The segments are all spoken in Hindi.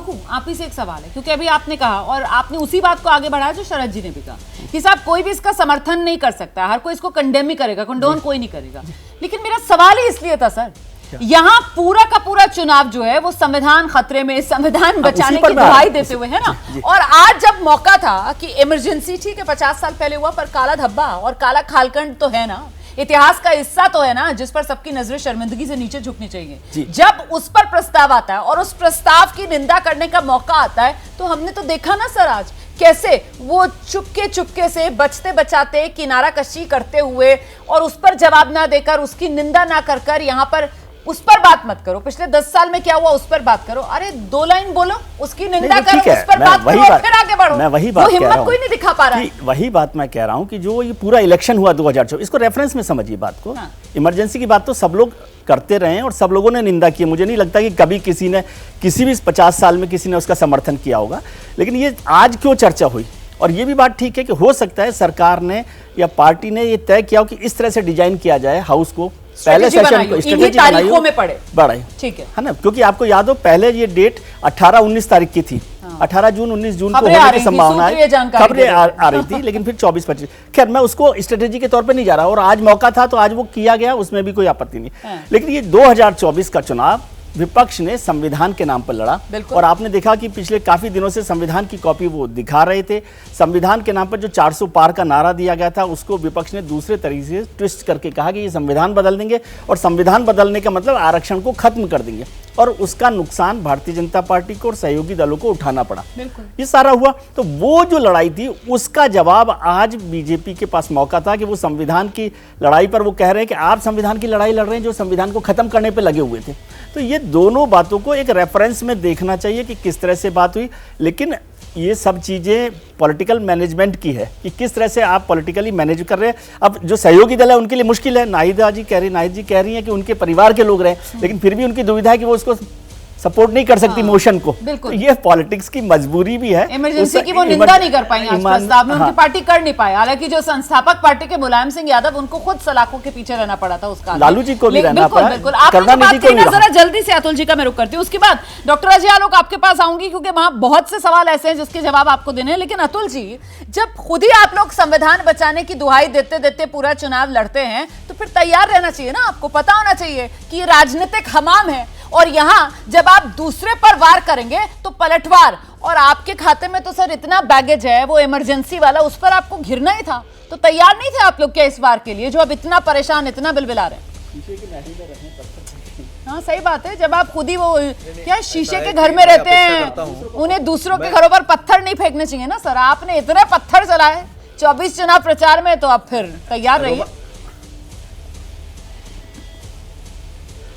बापू आप ही से एक सवाल है, क्योंकि अभी आपने कहा और आपने उसी बात को आगे बढ़ाया जो शरद जी ने भी कहा कि साहब कोई भी इसका समर्थन नहीं कर सकता, हर कोई इसको कंडेम ही करेगा, कंडोन कोई नहीं करेगा। लेकिन मेरा सवाल ही इसलिए था सर, यहाँ पूरा का पूरा चुनाव जो है वो संविधान खतरे में, संविधान बचाने की दुहाई देते हुए है ना। और आज जब मौका था कि इमरजेंसी, ठीक है 50 साल पहले हुआ, पर काला धब्बा और काला खालखंड तो है ना, इतिहास का हिस्सा तो है ना, जिस पर सबकी नजरें शर्मिंदगी से नीचे झुकनी चाहिए। जब उस पर प्रस्ताव आता है और उस प्रस्ताव की निंदा करने का मौका आता है, तो हमने तो देखा ना सर आज कैसे वो चुपके चुपके से बचते बचाते किनारा कशी करते हुए और उस पर जवाब ना देकर, उसकी निंदा ना कर कर यहाँ पर उस पर बात मत करो, पिछले 10 साल में क्या हुआ उस पर बात करो। अरे 2 लाइन बोलो, उसकी निंदा करो, उस पर बात करो, फिर आगे बढ़ो। मैं वही बात कह रहा हूं, कोई नहीं दिखा पा रहा है। वही बात मैं कह रहा हूं कि जो ये पूरा इलेक्शन हुआ 2024, इसको रेफरेंस में समझिए बात को। इमरजेंसी की बात तो सब लोग करते रहे हैं और सब लोगों ने निंदा की, मुझे नहीं लगता कि कभी किसी ने किसी भी 50 साल में किसी ने उसका समर्थन किया होगा। लेकिन ये आज क्यों चर्चा हुई, और ये भी बात ठीक है कि हो सकता है सरकार ने या पार्टी ने ये तय किया हो कि इस तरह से डिजाइन किया जाए हाउस को, पहले सेशन को स्ट्रेटेजी तारीखों में बढ़ाई, ठीक है ना, क्योंकि आपको याद हो पहले ये डेट 18-19 तारीख की थी। 18 जून 19 जून को होने की संभावना है, खबरें आ रही थी, लेकिन फिर 24-25। खैर मैं उसको स्ट्रेटेजी के तौर पे नहीं जा रहा, और आज मौका था तो आज वो किया गया, उसमें भी कोई आपत्ति नहीं। लेकिन ये 2024 का चुनाव विपक्ष ने संविधान के नाम पर लड़ा, और आपने देखा कि पिछले काफी दिनों से संविधान की कॉपी वो दिखा रहे थे। संविधान के नाम पर जो 400 पार का नारा दिया गया था, उसको विपक्ष ने दूसरे तरीके से ट्विस्ट करके कहा कि ये संविधान बदल देंगे, और संविधान बदलने का मतलब आरक्षण को खत्म कर देंगे, और उसका नुकसान भारतीय जनता पार्टी को और सहयोगी दलों को उठाना पड़ा। ये सारा हुआ। तो वो जो लड़ाई थी उसका जवाब आज बीजेपी के पास मौका था कि वो संविधान की लड़ाई पर वो कह रहे हैं कि आप संविधान की लड़ाई लड़ रहे हैं जो संविधान को खत्म करने पे लगे हुए थे। तो ये दोनों बातों को एक रेफरेंस में देखना चाहिए कि किस तरह से बात हुई। लेकिन ये सब चीजें पॉलिटिकल मैनेजमेंट की है कि किस तरह से आप पॉलिटिकली मैनेज कर रहे हैं। अब जो सहयोगी दल है उनके लिए मुश्किल है, नाहिद जी कह रही हैं कि उनके परिवार के लोग रहे, लेकिन फिर भी उनकी दुविधा है कि वो उसको सपोर्ट नहीं कर सकती मोशन को। तो ये पॉलिटिक्स की मजबूरी भी है। इमरजेंसी की वो निंदा नहीं कर पाई आज प्रस्ताव में, उनकी पार्टी कर नहीं पाई। हालांकि जो संस्थापक पार्टी के मुलायम सिंह यादव, उनको खुद सलाखों के पीछे रहना पड़ा था उसका, लालू जी को भी रहना पड़ा। बिल्कुल आपने बात की ना, जरा जल्दी से अतुल जी का मैं रुक करती हूँ, उसके बाद डॉक्टर अजय आलोक आपके पास आऊंगी, क्योंकि वहां बहुत से सवाल ऐसे हैं जिसके जवाब आपको देने हैं। लेकिन अतुल जी, जब खुद ही आप लोग संविधान बचाने की दुहाई देते देते पूरा चुनाव लड़ते हैं, तो फिर तैयार रहना चाहिए ना, आपको पता होना चाहिए कि ये राजनीतिक हमाम है, और यहां जब आप दूसरे पर वार करेंगे तो पलटवार। और आपके खाते में तो सर इतना बैगेज है, वो इमरजेंसी वाला, उस पर आपको घिरना ही था। तो तैयार नहीं थे आप लोग क्या इस बार के लिए, जो अब इतना परेशान, इतना बिलबिला रहे हैं? हाँ सही बात है, जब आप खुद ही वो क्या शीशे के घर में रहते हैं, उन्हें दूसरों के घरों पर पत्थर नहीं फेंकने चाहिए ना सर। आपने इतने पत्थर चलाए 24 चुनाव प्रचार में, तो आप फिर तैयार रहिए।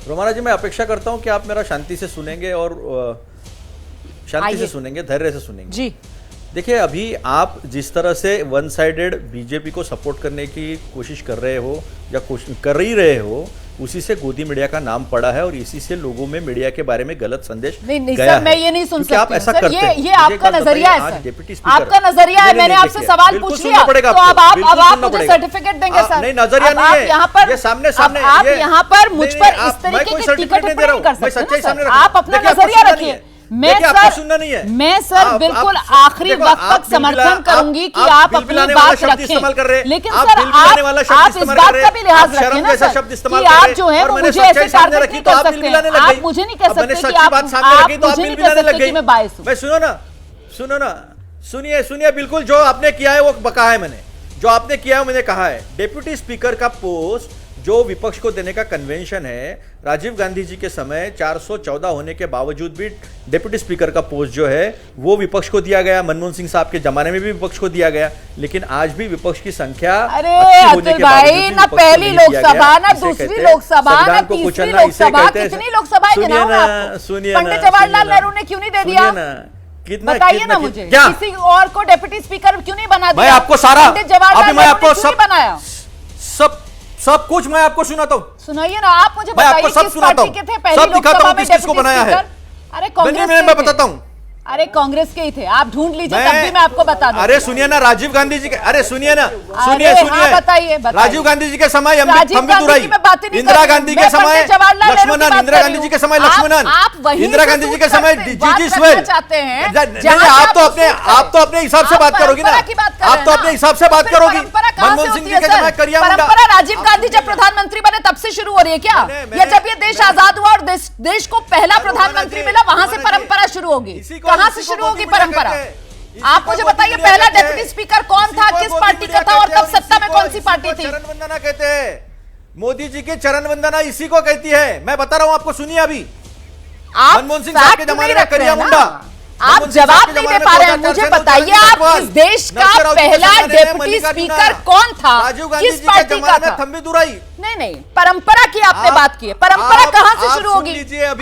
रोमाना जी, मैं अपेक्षा करता हूं कि आप मेरा शांति से सुनेंगे, और शांति से सुनेंगे, धैर्य से सुनेंगे जी। देखिए, अभी आप जिस तरह से वन साइडेड बीजेपी को सपोर्ट करने की कोशिश कर रहे हो या कर ही रहे हो, उसी से गोदी मीडिया का नाम पड़ा है, और इसी से लोगों में मीडिया के बारे में गलत संदेश नहीं गया सर, मैं ये नहीं सुन सकती। आप ऐसा करते हैं, ये आपका नजरिया है सर, आपका नजरिया है। मैंने आपसे सवाल पूछ लिया, तो अब आप मुझे सर्टिफिकेट देंगे सर? नहीं, नजरिया नहीं है, यहाँ पर सामने आप यहाँ पर मुझ पर इस तरीके की टिकट टिप्पणी नहीं कर सकते। आप अपना नजरिया रखिए। मैं सर बिल्कुल आखिरी वक्त तक समर्थन करूंगी कि आप अपनी बात रखें, लेकिन सर आप इस बात का भी लिहाज रखें ना सर कि आप जो है वो मुझे ऐसे टारगेट नहीं कर सकते। आप मुझे नहीं कह सकते कि आप मुझे नहीं कह सकते कि मैं बायस हूं। सुनो ना, सुनिए, बिल्कुल जो आपने किया है वो कहा है मैंने, जो आपने किया है मैंने कहा है। डेप्यूटी स्पीकर का पोस्ट जो विपक्ष को देने का कन्वेंशन है, राजीव गांधी जी के समय 414 होने के बावजूद भी डिप्टी स्पीकर का पोस्ट जो है वो विपक्ष को दिया गया। मनमोहन सिंह साहब के जमाने में भी विपक्ष को दिया गया, लेकिन आज भी विपक्ष की संख्या अतुल भाई, ना पहली लोकसभा, ना दूसरी लोकसभा, ना तीसरी लोकसभा, कितनी लोकसभाएं गिनाऊं मैं आपको? पंडित जवाहरलाल नेहरू ने क्यों नहीं दे दिया? बताइए ना मुझे, किसी और को डिप्टी स्पीकर क्यों नहीं बना दिया? मैं आपको सारा, पंडित जवाहरलाल नेहरू ने क्यों नहीं बनाया? सब कुछ मैं आपको सुनाता हूँ। सुनाइए ना, आप मुझे बताइए किस पार्टी के थे पहली लोकसभा में डिप्टी स्पीकर? अरे कांग्रेस मैं बताता हूँ, अरे कांग्रेस के ही थे, आप ढूंढ लीजिए, तब भी मैं आपको बता दूं। अरे सुनिए ना, राजीव गांधी जी के, अरे सुनिए ना, सुनिए अरे सुनिए, हाँ, बताइए, बताइए। राजीव गांधी जी के समय राजीव थम्बी गांधी दुराई, की मैं बात ही नहीं इंदिरा कर रही गांधी हूं, के मैं समय पंडित जवाहरलाल नेहरू की लक्ष्मणन, बात इंदिरा कर गांधी रही जी के हूं। समय लक्ष्मणन, आप वहीं इंदिरा से गांधी जी सूट के समय करते- जी बात जी रखना स्वेल चाहते हैं, नहीं, जहां आप आप तो सूट अपने करते आप तो अपने हिसाब से आप बात करोगी ना, परंपरा की बात कर आप रहे तो हैं अपने ना। हिसाब से तो बात फिर करोगी। परंपरा कहां से मनमोहन सिंह होती जी है के सर? समय करिया मुंडा, परंपरा राजीव गांधी जब प्रधानमंत्री बने तब से शुरू हो रही है क्या? या जब ये देश आजाद हुआ और देश को पहला प्रधानमंत्री मिला वहां से परंपरा शुरू होगी? कहां से शुरू होगी परंपरा? आप मुझे बताइए, पहला डेप्यूटी स्पीकर कौन था, किस पार्टी का था, और तब सत्ता में कौन सी पार्टी थी? चरण वंदना कहते हैं, मोदी जी की चरण वंदना इसी को कहती है। मैं बता रहा हूं आपको, सुनिए अभी। आप मनमोहन सिंह साहब के फैक्ट जमाने नहीं में रख रहे करिया हैं मुंडा, ना। आप जवाब नहीं दे पा रहे हैं। मुझे बताइए, आप इस देश का पहला डेप्यूटी स्पीकर कौन था, राजीव गांधी किस जी के पार्टी का जमाने था? में थम्बी दुराई। नहीं, परंपरा की आपने बात की है। परंपरा कहां से शुरू होगी?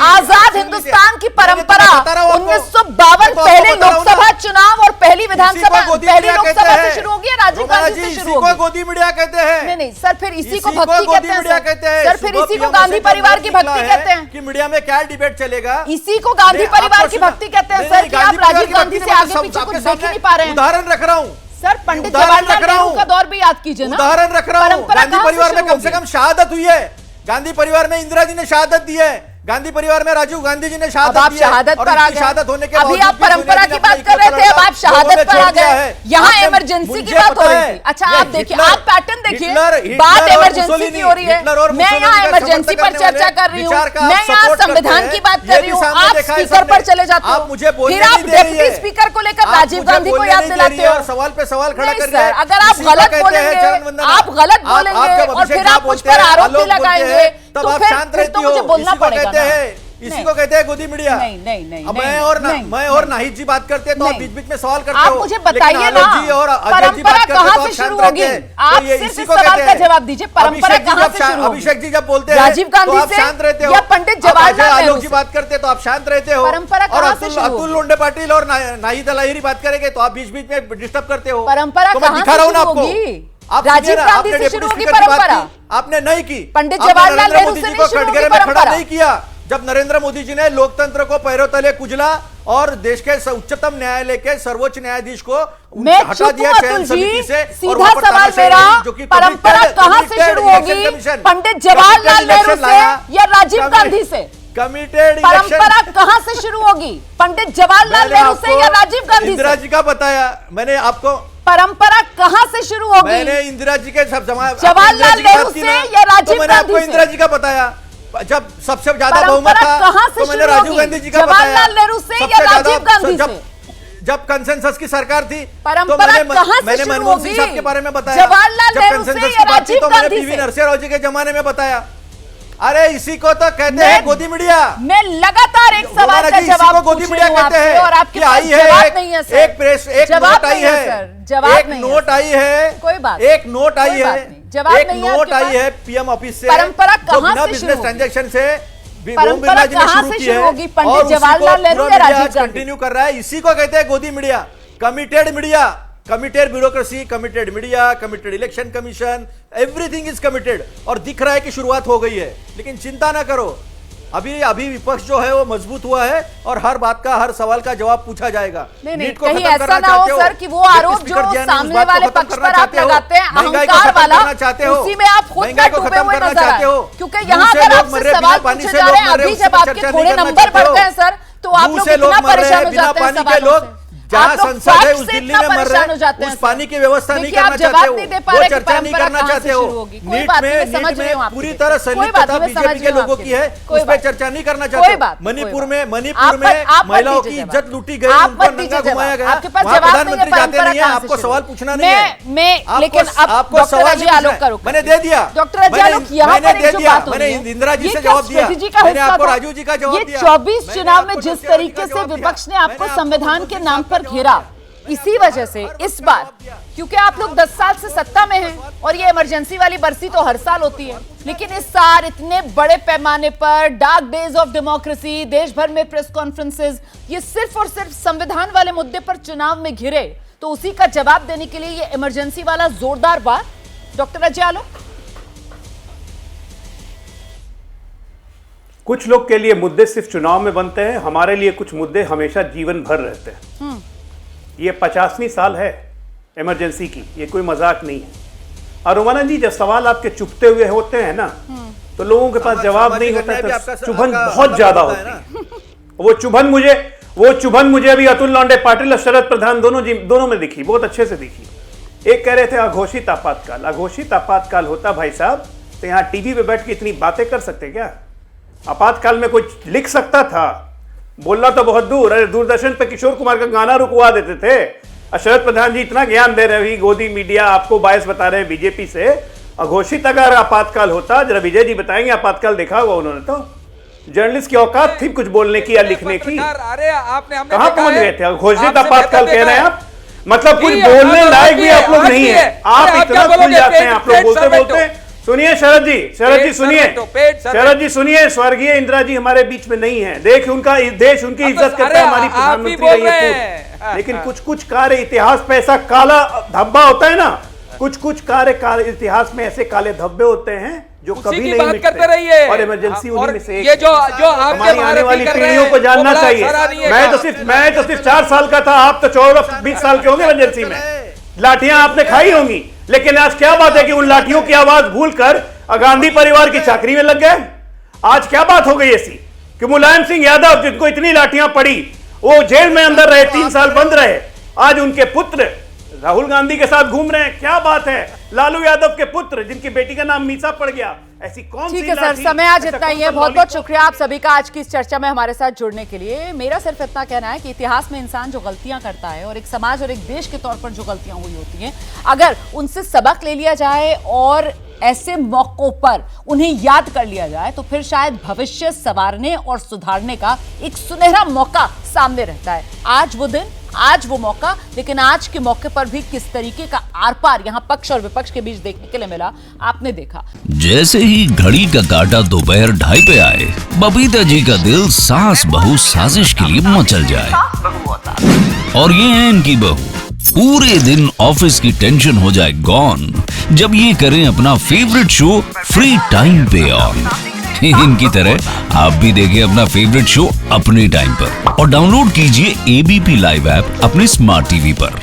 आजाद हिंदुस्तान की परंपरा 1952 पहले लोकसभा चुनाव और पहली विधानसभा, पहली लोकसभा से शुरू होगी या राजीव गांधी से शुरू होगी? गोदी मीडिया कहते हैं। नहीं सर, फिर इसी को इसी को भक्ति गोदी कहते मीडिया हैं कहते हैं। सर, फिर इसी को गांधी परिवार की भक्ति कहते हैं। कि मीडिया में क्या डिबेट चलेगा, इसी को गांधी परिवार की भक्ति कहते हैं सर, कि आप राजीव गांधी से आगे पीछे कुछ देख ही नहीं पा रहे हैं। उदाहरण रख रहा हूं सर, पंडित उदाहरण जवाहरलाल रख रहा नेहरू हूं। का दौर भी याद कीजिए ना। उदाहरण रख रहा हूं, परंपरा गांधी कहां से परिवार में शुरू कम से होगी? कम शहादत हुई है। गांधी परिवार में इंदिरा जी ने शहादत दी है, गांधी परिवार में राजीव गांधी जी ने अब शहादत आप दी है। शहादत और पर आ इतनी शहादत होने गए। के अभी बावजूद आप भी परंपरा सोनिया की जी बात अपना कर रहे थे, अब आप लोगों शहादत ने पर आ छोड़ दिया गए। है। यहाँ आपने- इमरजेंसी की मुझे बात पता हो रही है, थी। अच्छा, ये आप देखिए, हिटलर- आप पैटर्न देखिए, हिटलर बात और इमरजेंसी मुसोलिनी, की हो रही है। हिटलर और मैं यहाँ मुसोलिनी का इमरजेंसी समर्थन पर करने चर्चा वाले कर रही हूँ, विचार का आप मैं यहाँ सपोर्ट करते संविधान हैं। की बात ये कर भी रही हूँ, सामने आप देखा है स्पीकर पर सबने। चले जाते आप हो, मुझे बोलने फिर आप नहीं दे रही डेप्यूटी है। स्पीकर को लेकर आप राजीव मुझे गांधी को बोलने याद नहीं दे दिलाते रही है हो। और सवाल पे सवाल खड़ा नहीं कर सर, अगर आप गलत बोलेंगे, आप गलत बोलेंगे और फिर आप मुझ पर आरोप भी लगाएंगे, तब तो आप फिर शांत रहती तो हो। मुझे बोलना इसी को पड़ेगा कहते ना। हैं, इसी नहीं। को कहते हैं गोदी मीडिया। नहीं, अब नहीं, मैं और नाहिद जी बात करते हैं तो आप नहीं। बीच बीच में सवाल करते आप हो। मुझे लेकिन बताइए ना, आलोक जी और अजय जी परंपरा बात करते हैं कहां तो से आप शुरू शांत होगी? रहते हैं। आप तो ये सिर्फ इसी इस को सवाल कहते का हैं। जवाब दीजिए, परंपरा अभिषेक जी कहां जब से शुरू होगी? अभिषेक जी जब बोलते हैं राजीव गांधी तो आप से शांत रहते हो, या पंडित अब जवाहरलाल अजय नेहरू आलोक जी से? बात करते हैं तो आप शांत रहते हो। परंपरा और कहां से शुरू अतुल होगी? लोंडे पाटिल और नाहिद अलाहिरी बात करेंगे तो आप बीच बीच में डिस्टर्ब करते हो। परंपरा तो मैं कहां दिखा से रहा हूं ना शुरू आपको। होगी? आप राजीव सुनिए ना, गांधी आपने से डेप्यूटी शुरू होगी स्पीकर की बात परंपरा। की, आपने नहीं की। पंडित आपने जवाहरलाल नरेंद्र नेहरू मोदी से जी नहीं को शुरू होगी कटघरे में खड़ा परंपरा। नहीं किया। जब नरेंद्र मोदी जी ने लोकतंत्र को पैरों तले कुचला और देश के उच्चतम न्यायालय के सर्वोच्च न्यायाधीश को मैं हटा चुप दिया हूं चयन अतुल समिति जी, से। और सीधा वहां पर सवाल तानाशाही मेरा, रही, जो कि परंपरा कहां से शुरू होगी? इलेक्शन पंडित जवाहरलाल नेहरू से या राजीव गांधी से? कमिटेड परंपरा कहां से शुरू होगी? पंडित जवाहरलाल नेहरू से या राजीव गांधी इंदिरा से? जी का बताया मैंने आपको। परंपरा कहां से शुरू होगी? मैंने इंदिरा जी के सब जवाहरलाल नेहरू से या राजीव मैंने आपको गांधी से? इंदिरा जी का बताया। जब सबसे ज्यादा परंपरा बहुमत था कहां से तो मैंने शुरू राजीव होगी? गांधी जी का बताया। जवाहरलाल नेहरू से सबसे या ज्यादा- राजीव गांधी जब- से? जब कंसेंसस की सरकार थी तो परंपरा कहां से मैंने शुरू मनमोहन सिंह होगी? साहब के बारे में बताया। जवाहरलाल जब नेहरू से कंसेंसस या की बात थी राजीव तो मैंने गांधी पीवी से? नरसिम्हा राव जी के जमाने में बताया। अरे इसी को तो कहते हैं गोदी मीडिया। मैं लगातार एक सवाल का जवाब गोदी पूछ मीडिया रही हूं कहते आपसे हैं और आपके कि पास आई जवाब है नहीं है सर। एक प्रेस एक जवाब नोट आई नहीं है है सर, जवाब एक नहीं है नोट सर। आई है कोई बात एक नोट आई कोई बात है नहीं। जवाब एक नहीं है नोट आपके आई पास। है पीएम ऑफिस से परंपरा जो कहां बिना से बिजनेस शुरू होगी? ट्रांजैक्शन से ओम परंपरा बिरला जी ने कहां शुरू से की शुरू है होगी? पंडित और उसी को जवाहरलाल नेहरू पूरा या मीडिया राजीव आज गांधी? कंटिन्यू कर रहा है। इसी को कहते हैं गोदी media, committed media, committed bureaucracy, committed media, committed election commission, everything is committed. और दिख रहा है कि शुरुआत हो गई है, लेकिन चिंता ना करो, अभी विपक्ष जो है वो मजबूत हुआ है और हर बात का हर सवाल का जवाब पूछा जाएगा। नहीं, नीट को कहीं खत्म ऐसा करना ना हो चाहते सर कि वो आरोप जो सामने वाले पक्ष पर आप लगाते हैं अहंकार वाला, उसी में आप खुद का डूबे हुए नजर आए। क्योंकि यहाँ अगर आपसे सवाल पूछे जा रहे हैं अभी जब आपके थोड़े नंबर बढ़ गए सर, तो आप लोग इतना परेशान हो जाते हैं सवालों से। जहां संसद है उस दिल्ली में मर रहे हैं, उस पानी की व्यवस्था नहीं करना चाहते हो, वो चर्चा नहीं करना चाहते हो। नीट में पूरी तरह सैनिक तथा बीजेपी के लोगों की है, उस पर चर्चा नहीं करना चाहते हो। मणिपुर में महिलाओं की इज्जत लूटी गई, उनको नंगा घुमाया गया, वहां प्रधानमंत्री जाते नहीं है। आपको सवाल पूछना नहीं है, लेकिन आपको सवाल मैंने दे दिया, मैंने इंदिरा जी से जवाब दिया, मैंने आपको राजीव जी का जवाब दिया। 24 चुनाव में जिस तरीके से विपक्ष ने आपको संविधान के नाम पर घेरा, इसी वजह से इस बार क्योंकि आप लोग 10 साल से सत्ता में हैं और ये इमरजेंसी वाली बरसी तो हर साल होती है, लेकिन इस साल इतने बड़े पैमाने पर डार्क डेज ऑफ डेमोक्रेसी, देश भर में प्रेस कॉन्फ्रेंसेस, ये सिर्फ और सिर्फ संविधान वाले मुद्दे पर चुनाव में घिरे, तो उसी का जवाब देने के लिए ये इमरजेंसी वाला जोरदार वार। डॉक्टर अजय आलोक, कुछ लोग के लिए मुद्दे सिर्फ चुनाव में बनते हैं, हमारे लिए कुछ मुद्दे हमेशा जीवन भर रहते हैं। ये 50वीं साल है इमरजेंसी की, ये कोई मजाक नहीं है। और रोमानंद जी, जब सवाल आपके चुपते हुए होते हैं ना, तो लोगों के पास जवाब नहीं होता, तो चुभन बहुत ज्यादा होती है। वो चुभन मुझे अभी अतुल लौंडे पाटिल और शरद प्रधान दोनों में दिखी, बहुत अच्छे से दिखी। एक कह रहे थे अघोषित आपातकाल, अघोषित आपातकाल होता भाई साहब तो यहाँ टीवी पे बैठ के इतनी बातें कर सकते क्या? आपातकाल में कुछ लिख सकता था, बोलना तो बहुत दूर। अरे दूरदर्शन पे किशोर कुमार का गाना रुकवा देते थे। शरद प्रधान जी इतना ज्ञान दे रहे हैं, गोदी मीडिया आपको बायस बता रहे हैं बीजेपी से। अघोषित अगर आपातकाल होता, जरा विजय जी बताएंगे, आपातकाल देखा होगा उन्होंने तो। जर्नलिस्ट की औकात थी कुछ बोलने की या लिखने की। कहां पहुंच गए थे? घोषित आपातकाल कह रहे हैं आप, मतलब कुछ बोलने लायक भी आप लोग नहीं है। आप इतना भूल जाते हैं, आप लोग बोलते बोलते। सुनिए शरद जी सुनिए, शरद जी सुनिए, स्वर्गीय इंदिरा जी हमारे बीच में नहीं है। देश उनकी इज्जत करता है, हमारी प्रधानमंत्री है। लेकिन कुछ कार्य इतिहास पे ऐसा काला धब्बा होता है ना, कुछ कार्य इतिहास में ऐसे काले धब्बे होते हैं जो कभी नहीं मिटते। और इमरजेंसी उन्हीं में से एक। ये जो हमारी आने वाली पीढ़ियों को जानना चाहिए। मैं तो सिर्फ 4 साल का था, आप तो 14-20 साल के होंगे इमरजेंसी में। लाठियां आपने खाई होंगी, लेकिन आज क्या बात है कि उन लाठियों की आवाज भूलकर गांधी परिवार की चाकरी में लग गए। आज क्या बात हो गई ऐसी कि मुलायम सिंह यादव, जिनको इतनी लाठियां पड़ी, वो जेल में अंदर रहे, 3 साल बंद रहे, आज उनके पुत्र राहुल गांधी के साथ घूम रहे हैं। क्या बात है? लालू यादव के पुत्र, जिनकी बेटी का नाम मीसा पड़ गया, ऐसी कौन सी? ठीक है सर, समय आज इतना ही है। बहुत बहुत शुक्रिया आप सभी का आज की इस चर्चा में हमारे साथ जुड़ने के लिए। मेरा सिर्फ इतना कहना है कि इतिहास में इंसान जो गलतियां करता है और एक समाज और एक देश के तौर पर जो गलतियां हुई होती हैं, अगर उनसे सबक ले लिया जाए और ऐसे मौकों पर उन्हें याद कर लिया जाए तो फिर शायद भविष्य संवारने और सुधारने का एक सुनहरा मौका सामने रहता है। आज वो दिन, आज वो मौका, लेकिन आज के मौके पर भी किस तरीके का आर पार यहाँ पक्ष और विपक्ष के बीच देखने के लिए मिला, आपने देखा। जैसे ही घड़ी का काटा दोपहर 2:30 पे आए, बबीता जी का दिल सास बहू साजिश के लिए मचल जाए। और ये है इनकी बहू, पूरे दिन ऑफिस की टेंशन हो जाए गॉन जब ये करें अपना फेवरेट शो फ्री टाइम पे ऑन। इनकी तरह आप भी देखें अपना फेवरेट शो अपने टाइम पर और डाउनलोड कीजिए एबीपी लाइव ऐप अपने स्मार्ट टीवी पर।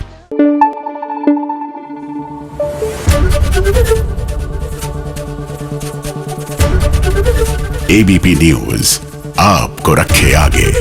एबीपी न्यूज आपको रखे आगे।